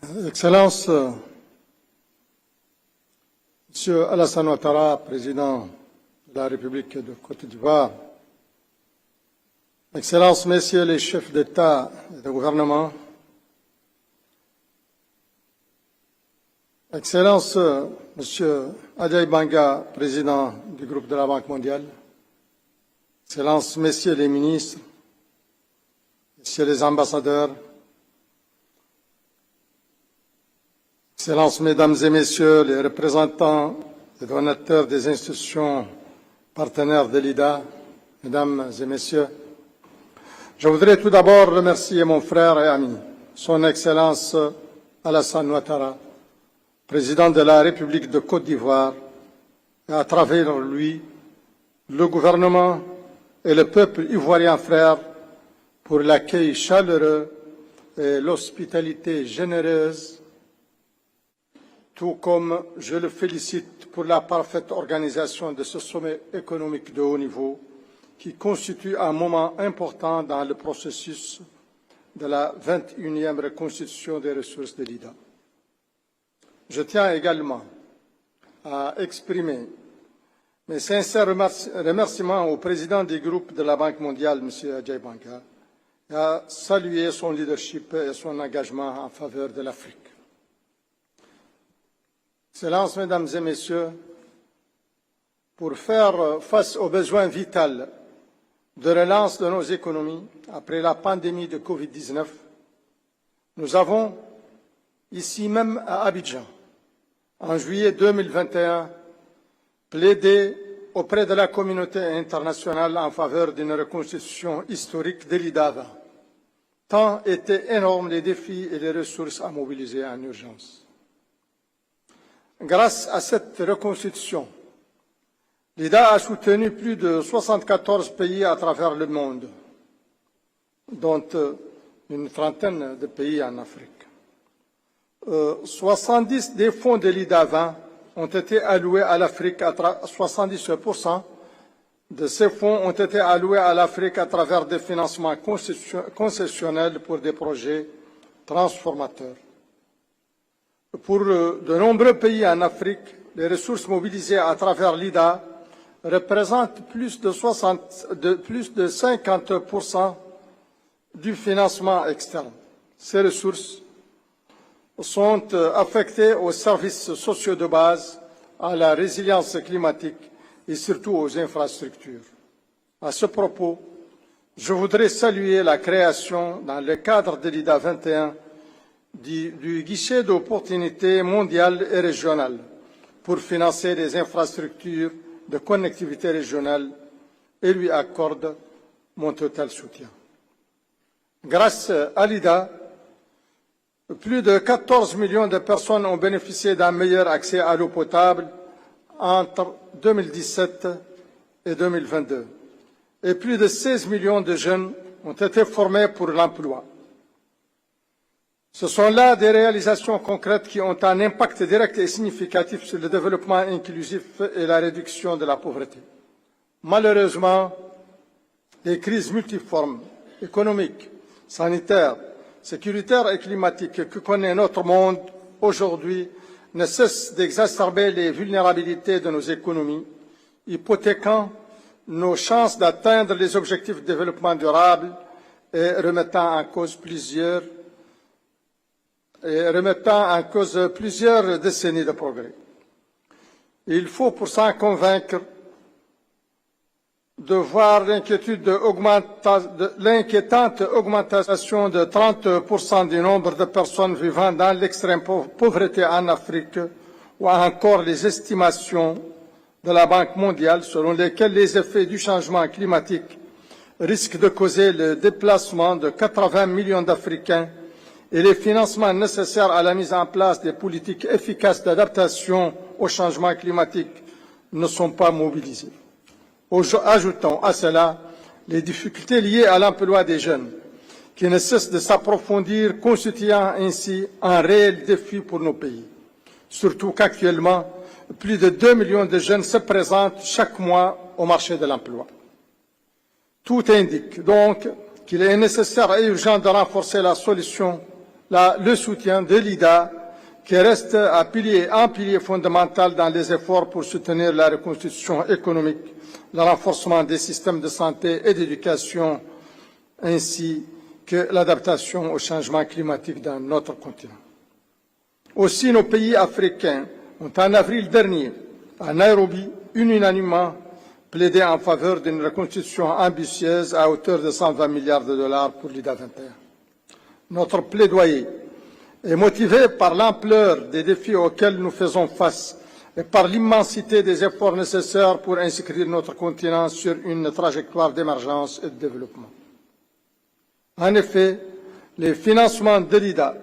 Excellence, Monsieur Alassane Ouattara, président de la République de Côte d'Ivoire, Excellences, Messieurs les chefs d'État et de gouvernement, Excellences, Monsieur Adjaye Banga, président du groupe de la Banque mondiale, Excellences, Messieurs les ministres, Messieurs les ambassadeurs, Excellences, Mesdames et Messieurs les représentants et donateurs des institutions partenaires de l'IDA, Mesdames et Messieurs, je voudrais tout d'abord remercier mon frère et ami, Son Excellence Alassane Ouattara, président de la République de Côte d'Ivoire, et à travers lui, le gouvernement et le peuple ivoirien frère pour l'accueil chaleureux et l'hospitalité généreuse, tout comme je le félicite pour la parfaite organisation de ce sommet économique de haut niveau qui constitue un moment important dans le processus de la 21e reconstitution des ressources de l'IDA. Je tiens également à exprimer mes sincères remerciements au président du groupe de la Banque mondiale, M. Adjaye Banga, et à saluer son leadership et son engagement en faveur de l'Afrique. Excellences, Mesdames et Messieurs, pour faire face aux besoins vitaux de relance de nos économies après la pandémie de Covid-19, nous avons, ici même à Abidjan, en juillet 2021, plaidé auprès de la communauté internationale en faveur d'une reconstitution historique de l'IDA, tant étaient énormes les défis et les ressources à mobiliser en urgence. Grâce à cette reconstitution, l'IDA a soutenu plus de 74 pays à travers le monde, dont une trentaine de pays en Afrique. 70 des fonds de l'IDA 20 ont été alloués à l'Afrique, 70% de ces fonds ont été alloués à l'Afrique à travers des financements concessionnels pour des projets transformateurs. Pour de nombreux pays en Afrique, les ressources mobilisées à travers l'IDA représentent plus de 50% du financement externe. Ces ressources sont affectées aux services sociaux de base, à la résilience climatique et surtout aux infrastructures. À ce propos, je voudrais saluer la création, dans le cadre de l'IDA 21, du guichet d'opportunités mondiales et régionales pour financer des infrastructures de connectivité régionale et lui accorde mon total soutien. Grâce à l'IDA, plus de 14 millions de personnes ont bénéficié d'un meilleur accès à l'eau potable entre 2017 et 2022 et plus de 16 millions de jeunes ont été formés pour l'emploi. Ce sont là des réalisations concrètes qui ont un impact direct et significatif sur le développement inclusif et la réduction de la pauvreté. Malheureusement, les crises multiformes, économiques, sanitaires, sécuritaires et climatiques que connaît notre monde aujourd'hui ne cessent d'exacerber les vulnérabilités de nos économies, hypothéquant nos chances d'atteindre les objectifs de développement durable et remettant en cause plusieurs décennies de progrès. Il faut pour s'en convaincre de voir l'inquiétante augmentation de 30% du nombre de personnes vivant dans l'extrême pauvreté en Afrique, ou encore les estimations de la Banque mondiale selon lesquelles les effets du changement climatique risquent de causer le déplacement de 80 millions d'Africains et les financements nécessaires à la mise en place des politiques efficaces d'adaptation au changement climatique ne sont pas mobilisés. Ajoutons à cela les difficultés liées à l'emploi des jeunes, qui ne cessent de s'approfondir, constituant ainsi un réel défi pour nos pays. Surtout qu'actuellement, plus de 2 millions de jeunes se présentent chaque mois au marché de l'emploi. Tout indique donc qu'il est nécessaire et urgent de renforcer le soutien de l'IDA, qui reste un pilier fondamental dans les efforts pour soutenir la reconstruction économique, le renforcement des systèmes de santé et d'éducation, ainsi que l'adaptation au changement climatique dans notre continent. Aussi, nos pays africains ont, en avril dernier, à Nairobi, unanimement plaidé en faveur d'une reconstruction ambitieuse à hauteur de 120 milliards de dollars pour l'IDA 21. Notre plaidoyer est motivé par l'ampleur des défis auxquels nous faisons face et par l'immensité des efforts nécessaires pour inscrire notre continent sur une trajectoire d'émergence et de développement. En effet, les financements de l'IDA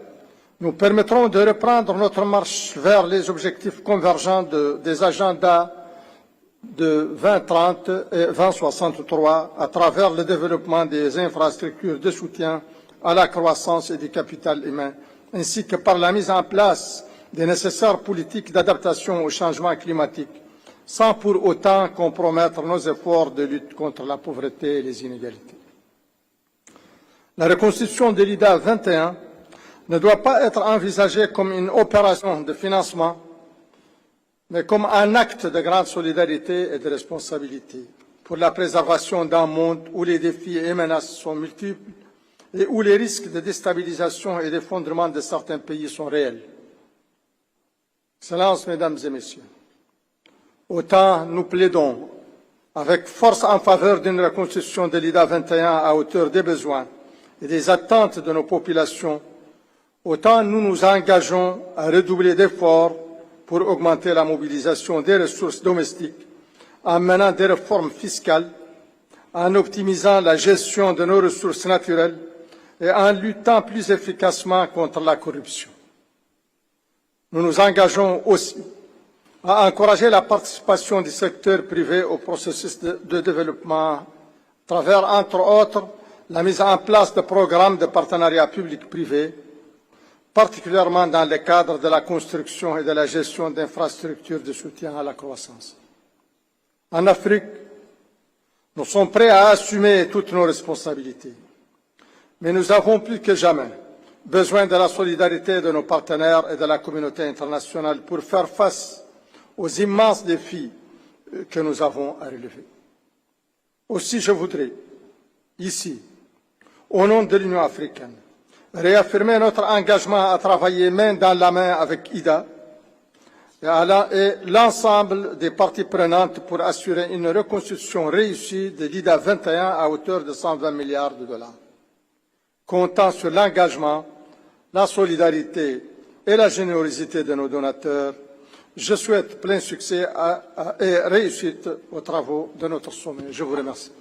nous permettront de reprendre notre marche vers les objectifs convergents des agendas de 2030 et 2063 à travers le développement des infrastructures de soutien à la croissance et du capital humain, ainsi que par la mise en place des nécessaires politiques d'adaptation au changement climatique, sans pour autant compromettre nos efforts de lutte contre la pauvreté et les inégalités. La reconstitution de l'IDA 21 ne doit pas être envisagée comme une opération de financement, mais comme un acte de grande solidarité et de responsabilité pour la préservation d'un monde où les défis et menaces sont multiples et où les risques de déstabilisation et d'effondrement de certains pays sont réels. Excellences, Mesdames et Messieurs, autant nous plaidons avec force en faveur d'une reconstruction de l'IDA 21 à hauteur des besoins et des attentes de nos populations, autant nous nous engageons à redoubler d'efforts pour augmenter la mobilisation des ressources domestiques, en menant des réformes fiscales, en optimisant la gestion de nos ressources naturelles et en luttant plus efficacement contre la corruption. Nous nous engageons aussi à encourager la participation du secteur privé au processus de développement à travers, entre autres, la mise en place de programmes de partenariat public-privé, particulièrement dans le cadre de la construction et de la gestion d'infrastructures de soutien à la croissance. En Afrique, nous sommes prêts à assumer toutes nos responsabilités, mais nous avons plus que jamais besoin de la solidarité de nos partenaires et de la communauté internationale pour faire face aux immenses défis que nous avons à relever. Aussi, je voudrais, ici, au nom de l'Union africaine, réaffirmer notre engagement à travailler main dans la main avec IDA et l'ensemble des parties prenantes pour assurer une reconstruction réussie de l'IDA 21 à hauteur de 120 milliards de dollars. Comptant sur l'engagement, la solidarité et la générosité de nos donateurs, je souhaite plein succès et réussite aux travaux de notre sommet. Je vous remercie.